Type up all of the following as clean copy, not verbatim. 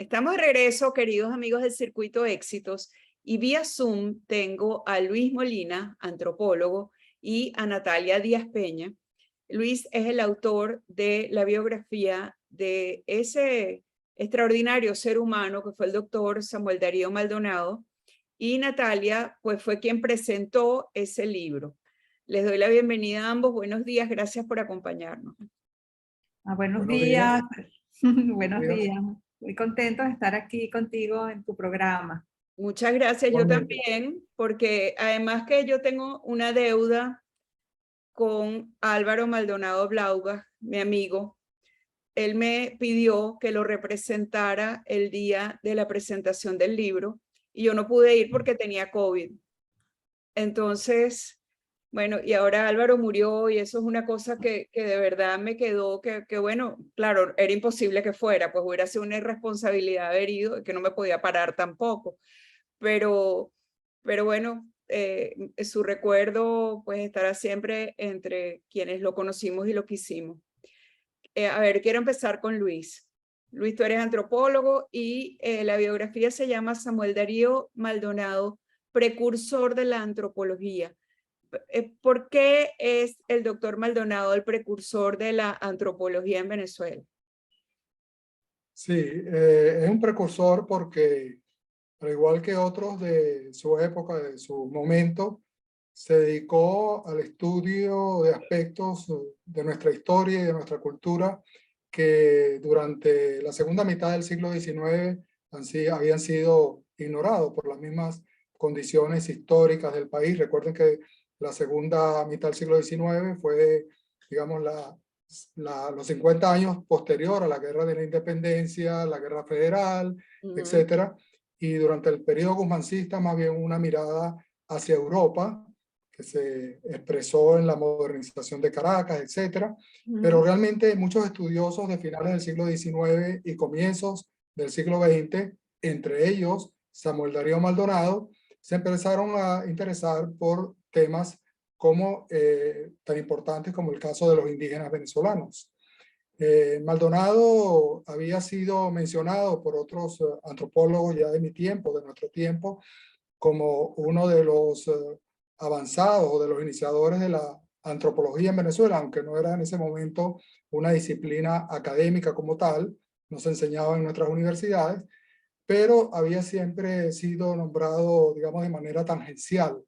Estamos de regreso, queridos amigos del Circuito Éxitos, y vía Zoom tengo a Luis Molina, antropólogo, y a Natalia Díaz Peña. Luis es el autor de la biografía de ese extraordinario ser humano que fue el doctor Samuel Darío Maldonado, y Natalia pues fue quien presentó ese libro. Les doy la bienvenida a ambos. Buenos días, gracias por acompañarnos. Buenos Buenos días. días, Buenos buenos días. días. Muy contento de estar aquí contigo en tu programa. Muchas gracias, yo Igualmente. también, porque además que yo tengo una deuda con Álvaro Maldonado Blauga, mi amigo. Él me pidió que lo representara el día de la presentación del libro y yo no pude ir porque tenía COVID. Entonces, bueno, y ahora Álvaro murió y eso es una cosa que de verdad me quedó, que bueno, claro, era imposible que fuera, pues hubiera sido una irresponsabilidad haber ido y que no me podía parar tampoco. Pero bueno, su recuerdo pues estará siempre entre quienes lo conocimos y lo quisimos. A ver, quiero empezar con Luis. Luis, tú eres antropólogo y la biografía se llama Samuel Darío Maldonado, precursor de la antropología. ¿Por qué es el doctor Maldonado el precursor de la antropología en Venezuela? Sí, es un precursor porque, al igual que otros de su época, de su momento, se dedicó al estudio de aspectos de nuestra historia y de nuestra cultura que durante la segunda mitad del siglo XIX habían sido ignorados por las mismas condiciones históricas del país. Recuerden que la segunda mitad del siglo XIX fue, digamos, los 50 años posterior a la Guerra de la Independencia, la Guerra Federal, etcétera. Y durante el periodo guzmancista, más bien una mirada hacia Europa, que se expresó en la modernización de Caracas, etcétera. Pero realmente muchos estudiosos de finales del siglo XIX y comienzos del siglo XX, entre ellos Samuel Darío Maldonado, se empezaron a interesar por temas como, tan importantes como el caso de los indígenas venezolanos. Maldonado había sido mencionado por otros antropólogos ya de mi tiempo, de nuestro tiempo, como uno de los avanzados o de los iniciadores de la antropología en Venezuela, aunque no era en ese momento una disciplina académica como tal, no se enseñaba en nuestras universidades, pero había siempre sido nombrado, digamos, de manera tangencial.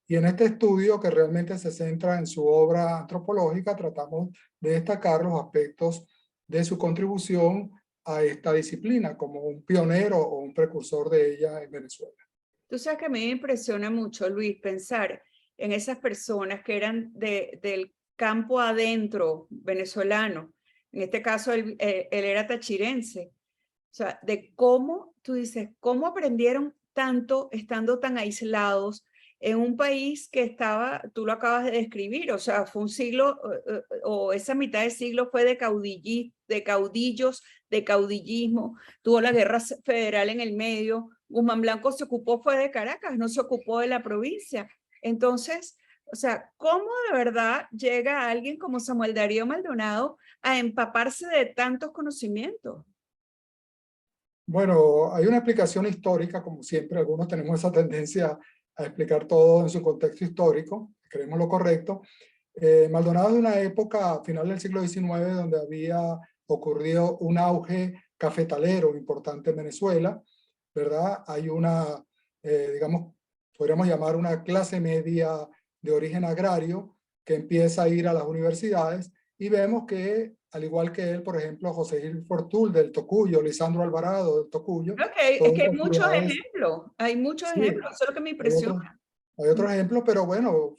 Y en este estudio, que realmente se centra en su obra antropológica, tratamos de destacar los aspectos de su contribución a esta disciplina como un pionero o un precursor de ella en Venezuela. Tú sabes que a mí me impresiona mucho, Luis, pensar en esas personas que eran del campo adentro venezolano. En este caso, él era tachirense. O sea, de cómo, tú dices, cómo aprendieron tanto estando tan aislados en un país que estaba, tú lo acabas de describir, o sea, fue un siglo, o esa mitad de siglo fue de caudillos, de caudillismo, tuvo la guerra federal en el medio, Guzmán Blanco se ocupó fue de Caracas, no se ocupó de la provincia. Entonces, o sea, ¿cómo de verdad llega alguien como Samuel Darío Maldonado a empaparse de tantos conocimientos? Bueno, hay una explicación histórica, como siempre, algunos tenemos esa tendencia a explicar todo en su contexto histórico, creemos lo correcto. Maldonado es de una época, final del siglo XIX, donde había ocurrido un auge cafetalero importante en Venezuela, ¿verdad? Hay una, digamos, podríamos llamar una clase media de origen agrario que empieza a ir a las universidades y vemos que, al igual que él, por ejemplo, José Gil Fortul del Tocuyo, Lisandro Alvarado del Tocuyo. Okay, es que hay muchos ejemplos, Sí, eso es lo que me impresiona. hay otros ejemplos, pero bueno,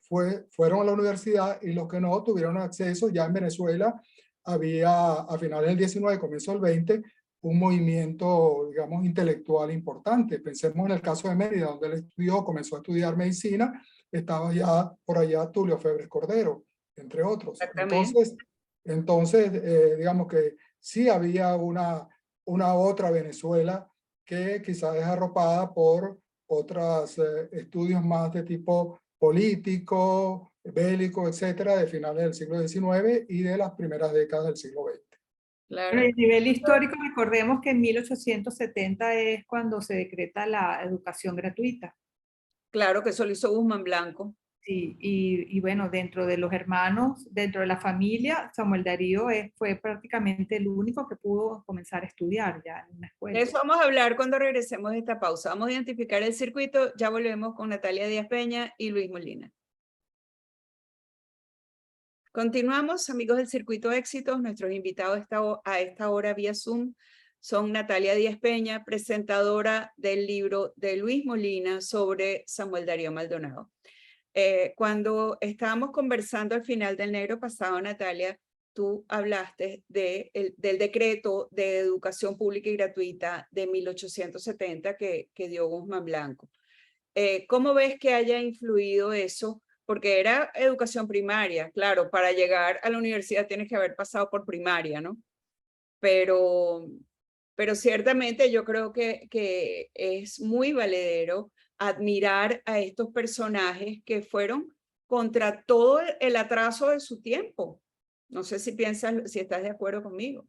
fueron a la universidad y los que no tuvieron acceso. Ya en Venezuela había a finales del 19, comienzo del 20, un movimiento, digamos, intelectual importante. Pensemos en el caso de Mérida, donde él estudió, comenzó a estudiar medicina, estaba ya por allá Tulio Febres Cordero, entre otros. Exactamente. Entonces digamos que sí había una otra Venezuela que quizás es arropada por otros estudios más de tipo político, bélico, etcétera, de finales del siglo XIX y de las primeras décadas del siglo XX. Claro, Bueno, y a nivel histórico, recordemos que en 1870 es cuando se decreta la educación gratuita. claro que eso lo hizo Guzmán Blanco. Sí, y bueno, dentro de los hermanos, dentro de la familia, Samuel Darío fue prácticamente el único que pudo comenzar a estudiar ya en una De escuela. eso vamos a hablar cuando regresemos de esta pausa. Vamos a identificar el circuito, ya volvemos con Natalia Díaz Peña y Luis Molina. Continuamos, amigos del Circuito Éxitos. Nuestros invitados a esta hora vía Zoom son Natalia Díaz Peña, presentadora del libro de Luis Molina sobre Samuel Darío Maldonado. Cuando estábamos conversando al final del negro pasado, Natalia, tú hablaste del decreto de educación pública y gratuita de 1870 que dio Guzmán Blanco. ¿Cómo ves que haya influido eso? Porque era educación primaria, claro, para llegar a la universidad tienes que haber pasado por primaria, ¿no? Pero ciertamente yo creo que es muy valedero admirar a estos personajes que fueron contra todo el atraso de su tiempo. No sé si piensas, si estás de acuerdo conmigo.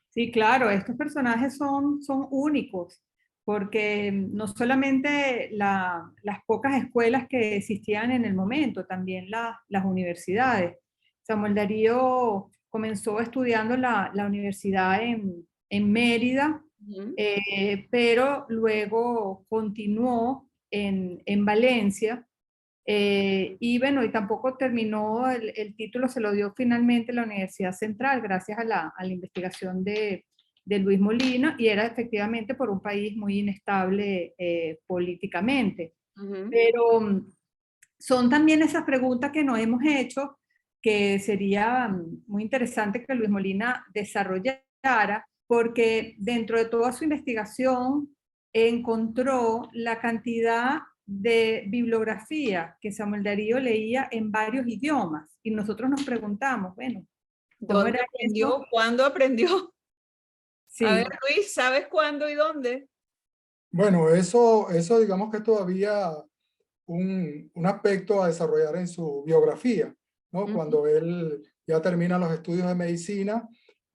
Sí, claro, estos personajes son únicos, porque no solamente las pocas escuelas que existían en el momento, también las universidades. Samuel Darío comenzó estudiando la universidad en Mérida, pero luego continuó en Valencia. Y bueno, y tampoco terminó, el título se lo dio finalmente la Universidad Central, gracias a la investigación de Luis Molina, y era efectivamente por un país muy inestable políticamente. Pero son también esas preguntas que nos hemos hecho, que sería muy interesante que Luis Molina desarrollara, porque dentro de toda su investigación encontró la cantidad de bibliografía que Samuel Darío leía en varios idiomas. Y nosotros nos preguntamos, bueno, ¿cómo ¿Dónde era aprendió? eso? ¿Cuándo aprendió? A ver, Sí, Luis, ¿sabes cuándo y dónde? Bueno, eso digamos que es todavía un aspecto a desarrollar en su biografía, ¿no? Cuando él ya termina los estudios de medicina,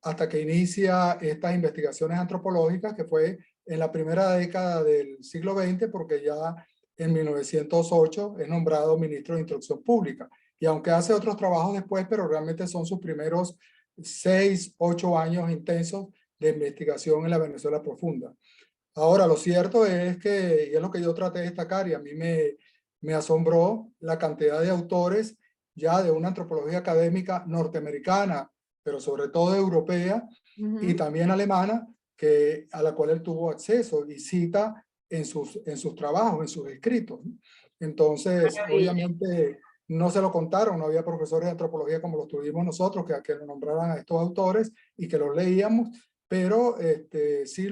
hasta que inicia estas investigaciones antropológicas, que fue en la primera década del siglo XX, porque ya en 1908 es nombrado ministro de Instrucción Pública. Y aunque hace otros trabajos después, pero realmente son sus primeros 6, 8 años intensos de investigación en la Venezuela profunda. Ahora, lo cierto es que, y es lo que yo traté de destacar, y a mí me asombró la cantidad de autores ya de una antropología académica norteamericana, pero sobre todo europea y también alemana, a la cual él tuvo acceso y cita en sus trabajos, en sus escritos. Entonces, Maravilla. obviamente, no se lo contaron, no había profesores de antropología como los tuvimos nosotros, que nos nombraran a estos autores y que los leíamos, pero sí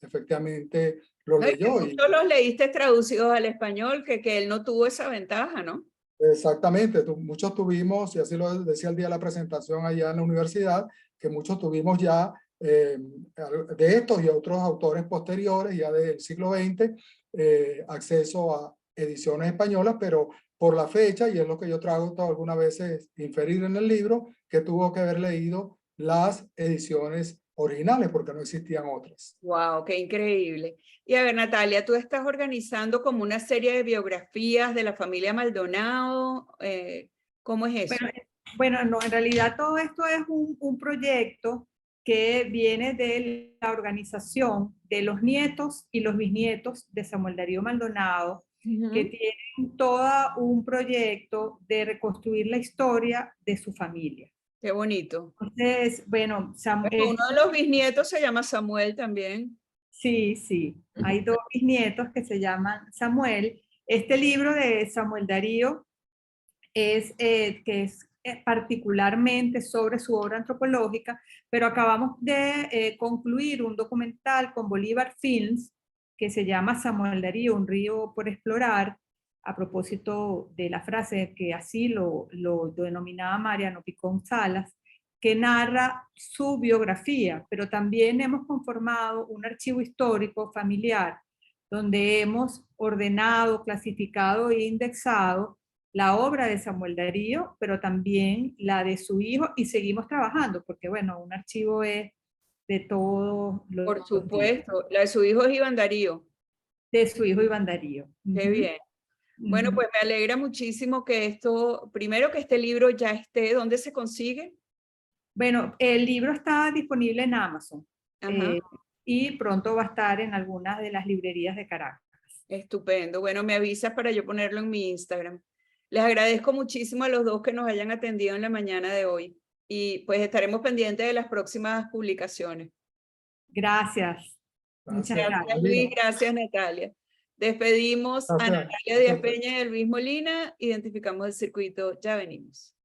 efectivamente los No, y que leyó. muchos los leíste traducidos al español, que él no tuvo esa ventaja, ¿no? Exactamente, muchos tuvimos, y así lo decía el día de la presentación allá en la universidad, que muchos tuvimos ya de estos y otros autores posteriores, ya del siglo XX, acceso a ediciones españolas, pero por la fecha, y es lo que yo trato algunas veces inferir en el libro, que tuvo que haber leído las ediciones originales, porque no existían otras. Wow, qué increíble. Y a ver, Natalia, tú estás organizando como una serie de biografías de la familia Maldonado. ¿Cómo es eso? Bueno, no, en realidad todo esto es un proyecto que viene de la organización de los nietos y los bisnietos de Samuel Darío Maldonado, que tienen todo un proyecto de reconstruir la historia de su familia. Qué bonito. Entonces, bueno, Bueno, uno de los bisnietos se llama Samuel también. sí, sí, hay dos bisnietos que se llaman Samuel. Este libro de Samuel Darío que es particularmente sobre su obra antropológica, pero acabamos de concluir un documental con Bolívar Films que se llama Samuel Darío, un río por explorar, a propósito de la frase que así lo denominaba Mariano Picón Salas, que narra su biografía, pero también hemos conformado un archivo histórico familiar donde hemos ordenado, clasificado e indexado la obra de Samuel Darío, pero también la de su hijo, y seguimos trabajando, porque bueno, un archivo es de todos los Por días, supuesto. La de su hijo es Iván Darío. de su hijo Iván Darío. Qué Ujú, bien. Bueno, ujú. pues me alegra muchísimo que esto, primero que este libro ya esté, ¿dónde se consigue? Bueno, el libro está disponible en Amazon Ajá, y pronto va a estar en algunas de las librerías de Caracas. estupendo. Bueno, me avisas para yo ponerlo en mi Instagram. Les agradezco muchísimo a los dos que nos hayan atendido en la mañana de hoy y pues estaremos pendientes de las próximas publicaciones. Gracias. Muchas Gracias, Gracias gracias. Luis, Melina. gracias Natalia. Despedimos a Gracias. Natalia Díaz Peña y a Luis Molina, identificamos el circuito, ya venimos.